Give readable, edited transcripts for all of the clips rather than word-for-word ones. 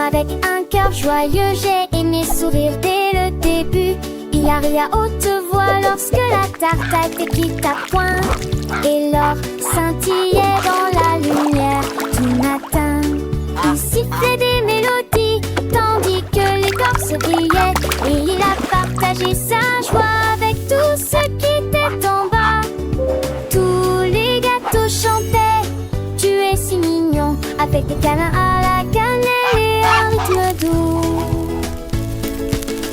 avec un cœur joyeux, j'ai aimé sourire dès le début. Il a ri à haute voix lorsque la tarte a été cuite à point, et l'or scintillait dans la lumière du matin. Il sifflait des mélodies tandis que l'écorce brillait, et il a partagé sa joie avec tous ceux qui étaient en bas. Tous les gâteaux chantaient « Tu es si mignon » avec des câlins à la cannelle et un rythme doux.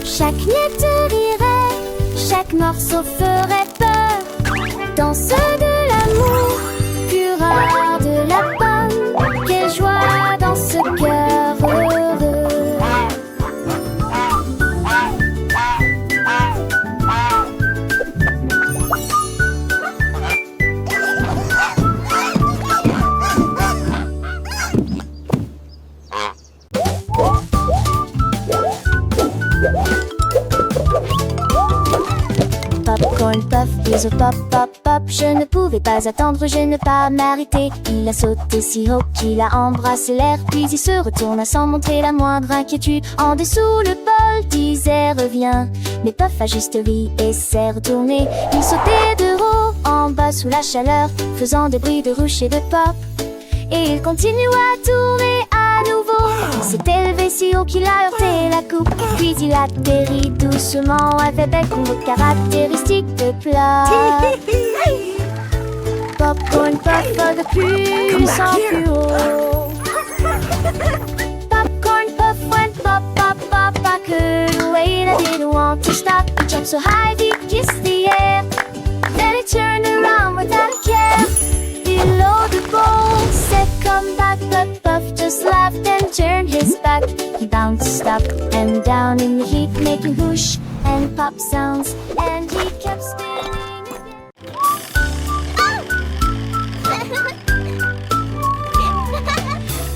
Chaque miette rirait, chaque morceau ferait peur. Danse de l'amour, fureur de la pomme. Quelle joie dans ce cœur heureux. Popcorn puff, bisous pop pop pop. Je ne pouvais pas attendre, je ne pas m'arrêter. Il a sauté si haut qu'il a embrassé l'air, puis il se retourna sans montrer la moindre inquiétude. En dessous le bol disait reviens, mais Puff a juste ri et s'est retourné. Il sautait de haut en bas sous la chaleur, faisant des bruits de ruche et de pop. Et il continua à tourner à nouveau. Il s'est élevé si haut qu'il a heurté la coupe, puis il atterrit doucement avec un mot caractéristique de plat. Popcorn puff de plus en plus haut. Popcorn puff went pop pop pop. I could wait, I didn't want to stop. He jumped so high he kissed the air, then he turned around without a care. Below the bowl said come back, but Puff just laughed and turned his back. He bounced up and down in the heat, making whoosh and pop sounds, and he kept spinning.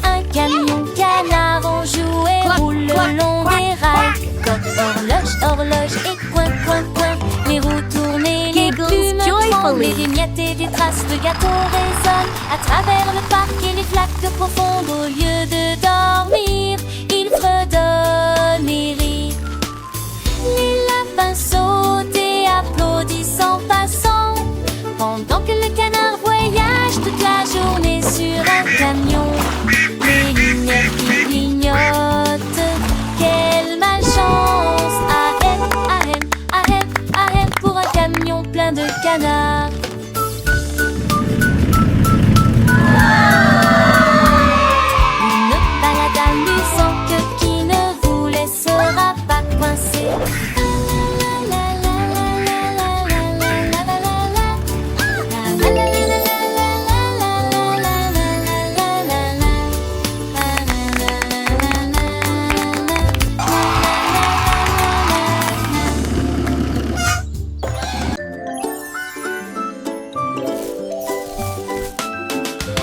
Un camion canard en jouet roule le long des rails. Comme horloge, horloge et coin, coin, coin. Les roues tournent et les plumes tremblent, et des miettes et des traces de gâteaux résonnent à travers le parc et les flaques profondes. Au lieu de dormir, ils fredonnent et rient. Les lapins sautent et applaudissent en passant, pendant que le canard voyage toute la journée sur un camion. Les lumières qui clignotent, quelle malchance! Ahem, ahem, ahem, ahem, pour un camion plein de canards. Une balade amusante qui ne vous laissera pas coincé.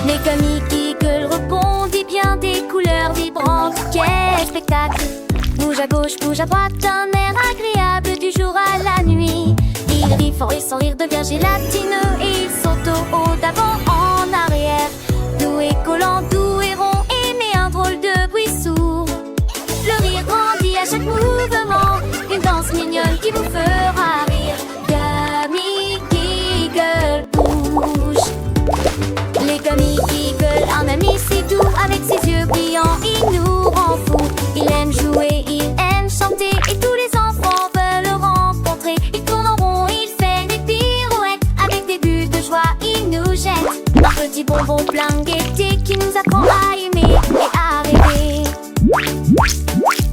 Les comiques Eagle rebondit bien des couleurs vibrantes. Quel spectacle! Bouge à gauche, bouge à droite, un air agréable du jour à la nuit. Il rit fort et son rire devient gélatineux, et il saute au haut d'avant en arrière. Doux et collant, doux et rond, et met un drôle de bruit sourd. Le rire grandit à chaque mouvement, une danse mignonne qui vous fera rire. Comique Eagle bouge. Les comiques Eagle, un ami si doux, avec ses yeux brillants, il nous rend fous. Il aime jouer, il aime chanter, et tous les enfants veulent le rencontrer. Il tourne en rond, il fait des pirouettes, avec des bulles de joie, il nous jette un petit bonbon plein de gaieté qui nous apprend à aimer et à rêver.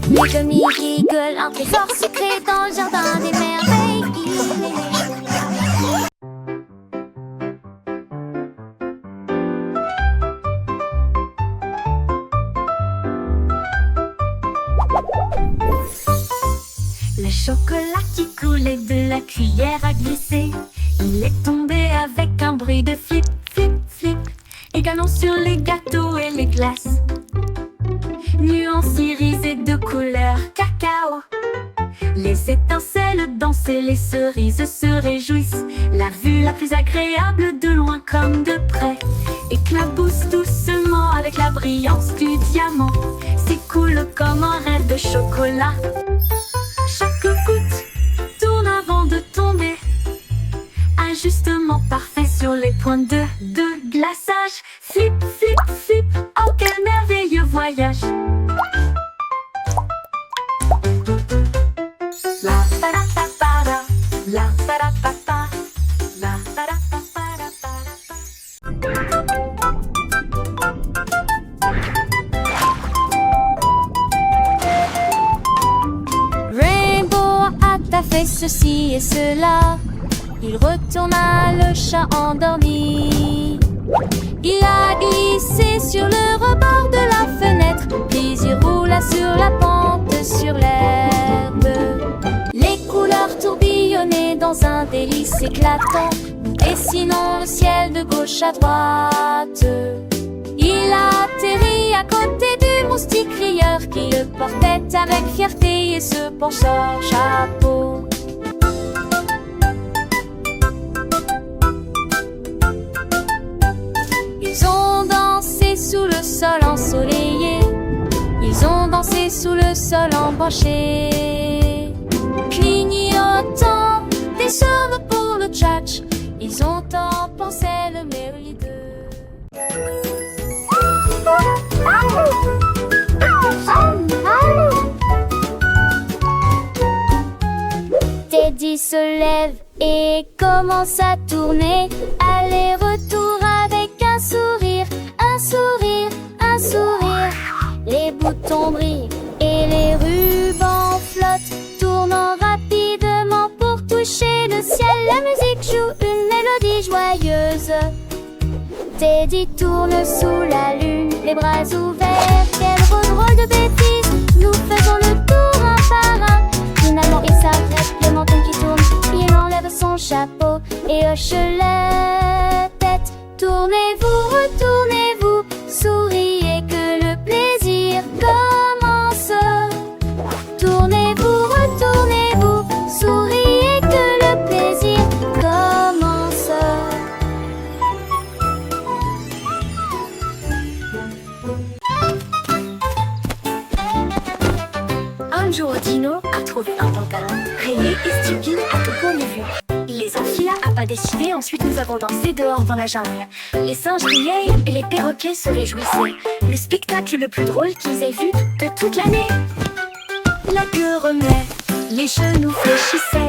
Les comiques Eagle, un trésor secret dans le jardin des merveilles. Le chocolat qui coulait de la cuillère à glisser, il est tombé avec un bruit de flip, flip, flip, également sur les gâteaux et les glaces. Nuances irisées de couleur cacao, Les étincelles dansaient, les cerises se réjouissent. La vue la plus agréable de loin comme de près éclabousse doucement avec la brillance du diamant. S'écoule comme un rêve de chocolat. Chaque goutte tourne avant de tomber, ajustement parfait sur les points de glaçage. Flip, flip, flip, oh quel merveilleux voyage. La pa ra pa pa ra, la pa ra pa pa, la pa ra pa pa ra pa ra pa. Rainbow a fait ceci et cela. Il retourna le chat endormi. Il a glissé sur le rebord de la fenêtre, puis il roula sur la pente sur l'herbe. Les couleurs tourbillonnaient dans un délice éclatant, dessinant le ciel de gauche à droite. Il a atterri à côté du moustique rieur qui le portait avec fierté et se pencha au chapeau. Ils ont dansé sous le sol ensoleillé, ils ont dansé sous le sol embranché, clignotant des cheveux pour le tchatch. Ils ont tant pensé le merveilleux. Teddy se lève et commence à tourner, aller-retour avec un sourire, un sourire, un sourire. Les boutons brillent et les rubans flottent, tournant rapidement pour toucher le ciel. La musique joue une mélodie joyeuse. Teddy tourne sous la lune, les bras ouverts. Quel rôle de bêtises, nous faisons le tour un par un. Finalement il s'arrête, le menton qui tourne. Il enlève son chapeau et hoche la tête. Tournez-vous, retournez-vous, souriez que le plaisir commence. Tournez-vous, retournez-vous, souriez que le plaisir commence. Un jour, Dino a trouvé un pantalon rayé et stupide à tout point de vue. Il les enfila à pas décidés, ensuite nous avons dansé dehors dans la jungle. Les singes riaient et les perroquets se réjouissaient. Le spectacle le plus drôle qu'ils aient vu de toute l'année. La queue remuait, les genoux fléchissaient.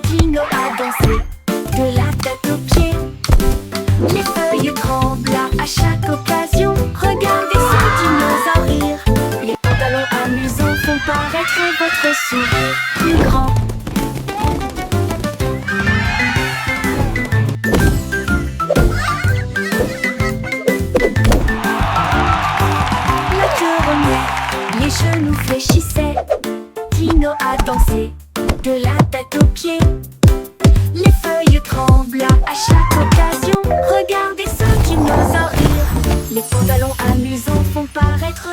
Dino a dansé, de la tête aux pieds. Les feuilles tremblaient à chaque occasion. Regardez ce dinosaure rire. Les pantalons amusants font paraître votre sourire plus grand. La queue remuait, les genoux fléchissaient. Dino a dansé, de la tête aux pieds. Les feuilles tremblent à chaque occasion. Regardez ce dinosaure rire. Les pantalons amusants font paraître